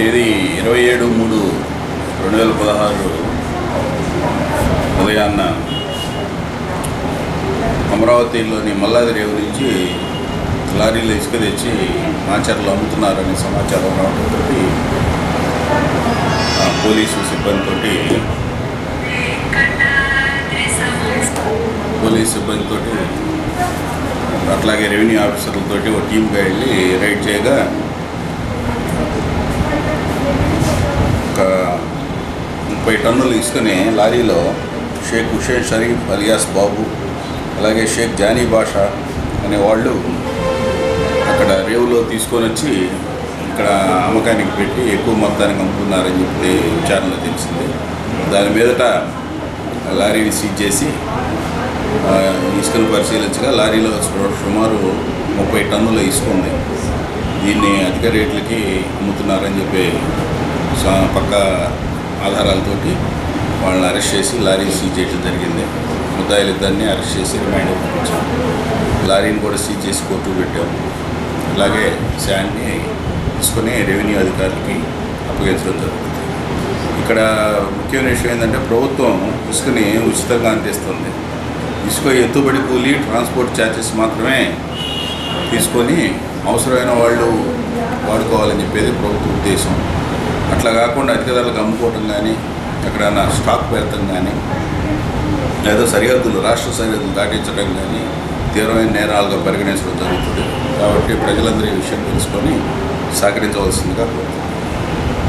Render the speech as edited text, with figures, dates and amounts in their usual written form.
తేదీ 27/3/2016 ఉదయాన్న అమరావతిలోని మల్లాది రేవు నుంచి లారీలో ఇసుక తెచ్చి మాచర్లో అమ్ముతున్నారనే సమాచారం రావడంతో పోలీసు సిబ్బందితో అట్లాగే రెవెన్యూ ఆఫీసర్లతో ఒక టీమ్గా వెళ్ళి రైడ్ చేయగా ఒక 30 టన్నులు ఇసుకని లారీలో షేక్ హుషేన్ షరీఫ్ అలియాస్ బాబు, అలాగే షేక్ జానీ బాషా అనేవాళ్ళు అక్కడ రేవులో తీసుకొని వచ్చి ఇక్కడ అమ్మకానికి పెట్టి ఎక్కువ మొత్తానికి అమ్ముతున్నారని చెప్పి విచారణలో తెలిసింది. దాని మీదట లారీని సీజ్ చేసి ఇసుకను పరిశీలించగా లారీలో సుమారు 30 టన్నుల ఇసుక ఉంది. దీన్ని అధిక రేట్లకి అమ్ముతున్నారని చెప్పి పక్క ఆధారాలతోటి వాళ్ళని అరెస్ట్ చేసి లారీ సీజ్ చేయడం జరిగింది. ముద్దాయిలిద్దరిని అరెస్ట్ చేసి రిమాండ్ పంపించాం. లారీని కూడా సీజ్ చేసి కోర్టుకు పెట్టాము. అలాగే శాండ్ని తీసుకొని రెవెన్యూ అధికారులకి అప్పగించడం జరుగుతుంది. ఇక్కడ ముఖ్యమైన విషయం ఏంటంటే ప్రభుత్వం ఇసుకని ఉచితంగా అందిస్తుంది. ఇసుక ఎత్తుబడి కూలీ, ట్రాన్స్పోర్ట్ ఛార్జెస్ మాత్రమే తీసుకొని అవసరమైన వాళ్ళు వాడుకోవాలని చెప్పేది ప్రభుత్వ ఉద్దేశం. అట్లా కాకుండా అధిక ధరలకు అమ్ముకోవటం కానీ, ఎక్కడైనా స్టాక్ పెడతాం కానీ, లేదా రాష్ట్ర సరిహద్దులు దాటించడం కానీ తీవ్రమైన నేరాలుగా పరిగణించడం జరుగుతుంది. కాబట్టి ప్రజలందరూ ఈ విషయం తెలుసుకొని సహకరించవలసిందిగా కోరుతున్నాను.